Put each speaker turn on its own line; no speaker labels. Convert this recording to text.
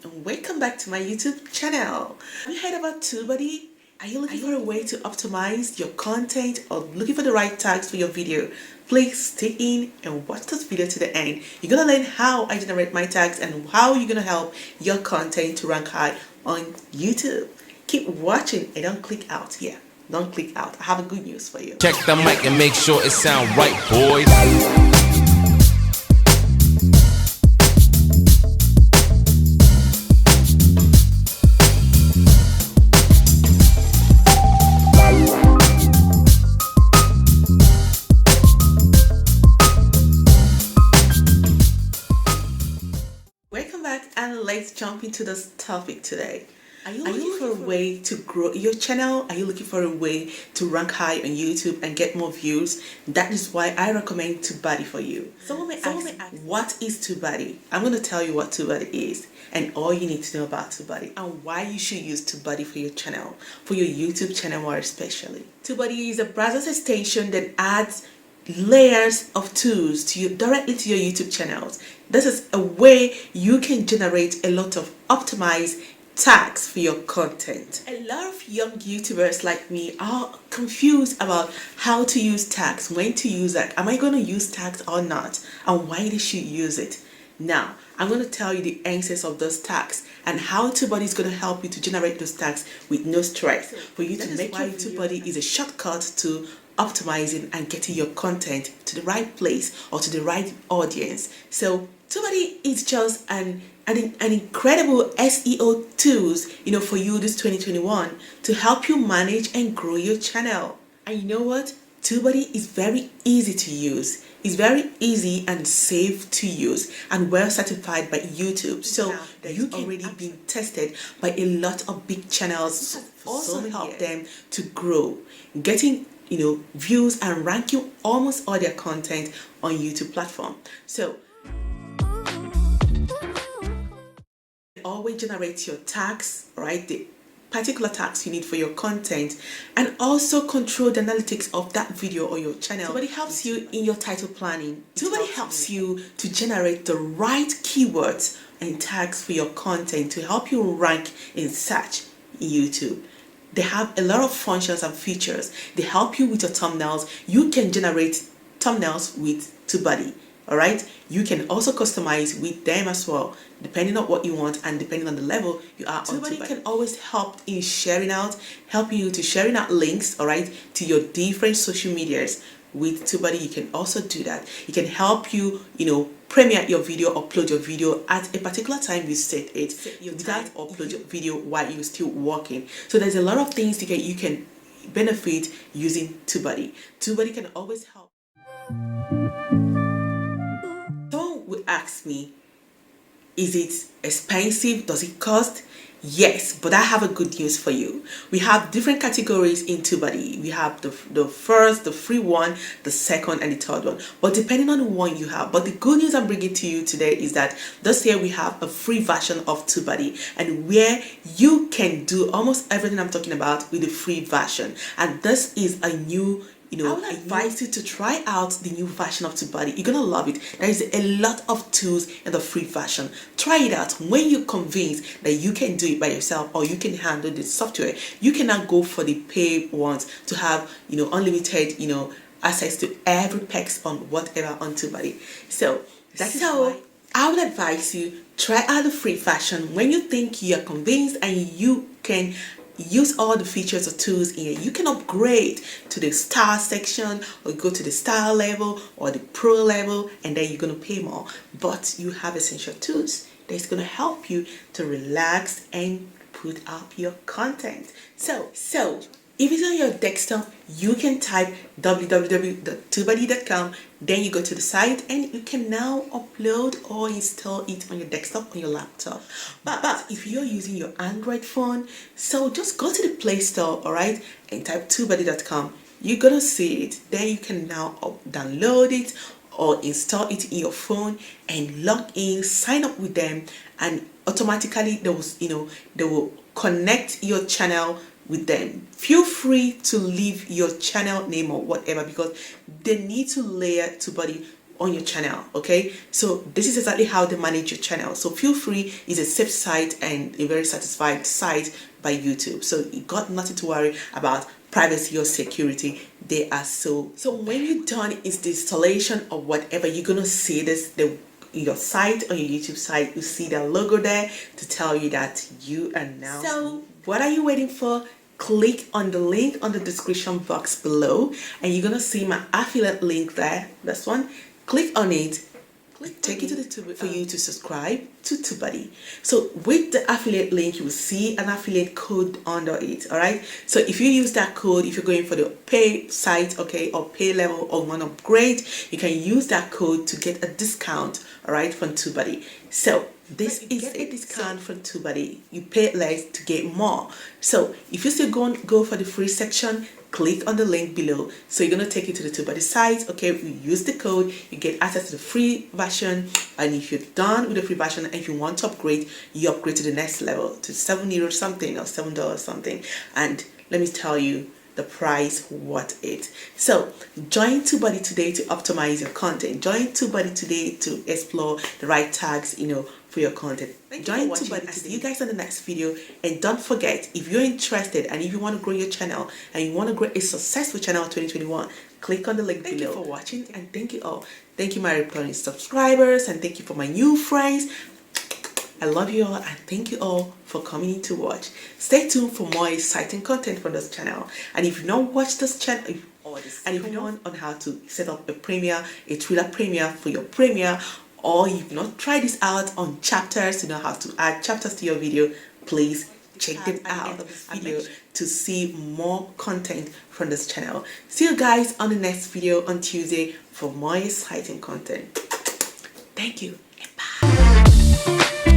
and welcome back to my YouTube channel. Have you heard about tubebuddy? Are you looking for a way to optimize your content or looking for the right tags for your video? Please stay in and watch this video to the end. You're gonna learn how I generate my tags and how you're gonna help your content to rank high on YouTube. Keep watching and don't click out here. Don't click out. I have a good news for you.
Check the mic and make sure it sound right, boys.
Welcome back and let's jump into this topic today. Are you looking for a way to grow your channel? Are you looking for a way to rank high on YouTube and get more views? That is why I recommend tubebuddy for you. Someone may ask, what is tubebuddy? I'm going to tell you what tubebuddy is and all you need to know about tubebuddy and why you should use tubebuddy for your channel, for your YouTube channel more especially. Tubebuddy is a browser extension that adds layers of tools to you directly to your YouTube channels. This is a way you can generate a lot of optimized tags for your content. A lot of young YouTubers like me are confused about how to use tags, when to use it, am I going to use tags or not, and why they should use it. Now, I'm going to tell you the answers of those tags and how tubebuddy is going to help you to generate those tags with no stress for you to make your tubebuddy is a shortcut to optimizing and getting your content to the right place or to the right audience. So tubebuddy is just an incredible SEO tools, for you this 2021 to help you manage and grow your channel. And you know what? tubebuddy is very easy to use. It's very easy and safe to use and well certified by YouTube. So you can already been tested by a lot of big channels. Also help them to grow, getting views and ranking almost all their content on YouTube platform. So always generate your tags, right? The particular tags you need for your content, and also control the analytics of that video or your channel. tubebuddy helps you in your title planning. tubebuddy helps you to generate the right keywords and tags for your content to help you rank in search in YouTube. They have a lot of functions and features. They help you with your thumbnails. You can generate thumbnails with tubebuddy. Alright, you can also customize with them as well, depending on what you want and depending on the level you are on. tubebuddy can always help in helping you to sharing out links, alright, to your different social medias. With tubebuddy, you can also do that. It can help you, premiere your video, upload your video at a particular time you set it. Without upload your video while you're still working. So there's a lot of things you can benefit using tubebuddy. tubebuddy can always help. Someone would ask me, is it expensive? Does it cost? Yes, but I have a good news for you. We have different categories in tubebuddy. We have the first, the free one, the second, and the third one. But depending on the one you have. But the good news I'm bringing to you today is that this year we have a free version of tubebuddy, and where you can do almost everything I'm talking about with the free version. And this is a new I would advise you to try out the new version of tubebuddy. You're gonna love it. There is a lot of tools in the free version. Try it out. When you're convinced that you can do it by yourself or you can handle the software, you can now go for the paid ones to have unlimited access to every perks on whatever on tubebuddy. So I would advise you try out the free version. When you think you're convinced and you can use all the features or tools in here, you can upgrade to the star section or go to the star level or the pro level, and then you're going to pay more, but you have essential tools that's going to help you to relax and put up your content. So if it's on your desktop, you can type www.tubebuddy.com, then you go to the site and you can now upload or install it on your desktop, on your laptop. But if you're using your Android phone, so just go to the Play Store, alright, and type tubebuddy.com. You're gonna see it. Then you can now download it or install it in your phone and log in, sign up with them, and automatically they will connect your channel with them. Feel free to leave your channel name or whatever, because they need to layer tubebuddy on your channel. Okay, so this is exactly how they manage your channel. So feel free, it's a safe site and a very satisfied site by YouTube, so you got nothing to worry about privacy or security. They are so when you're done is the installation or whatever, you're gonna see this your site, on your YouTube site, you see the logo there to tell you that you are now. So what are you waiting for? Click on the link on the description box below and you're gonna see my affiliate link there. This one, click on it. Take you to the tube for you to subscribe to tubebuddy. So with the affiliate link, you will see an affiliate code under it. All right, so if you use that code, if you're going for the pay site, okay, or pay level, or want to upgrade, you can use that code to get a discount, all right, from tubebuddy. So this is a discount from tubebuddy. You pay less to get more. So if you still go for the free section, click on the link below. So you're going to take you to the tubebuddy site. Okay, you use the code, you get access to the free version, and if you're done with the free version and you want to upgrade, you upgrade to the next level, to €7 something or $7 something. And let me tell you, the price worth it. So join tubebuddy today to optimize your content. Join tubebuddy today to explore the right tags, for your content. Join tubebuddy. I'll see you guys on the next video. And don't forget, if you're interested and if you want to grow your channel and you want to grow a successful channel in 2021, click on the link below. Thank you for watching and thank you all. Thank you my returning subscribers and thank you for my new friends. I love you all and thank you all for coming in to watch. Stay tuned for more exciting content from this channel. And if you don't watch this channel, and if you know on how to set up a Twitter Premiere for your Premiere, or you've not tried this out on chapters, how to add chapters to your video, please check them out of this video to see more content from this channel. See you guys on the next video on Tuesday for more exciting content. Thank you and bye.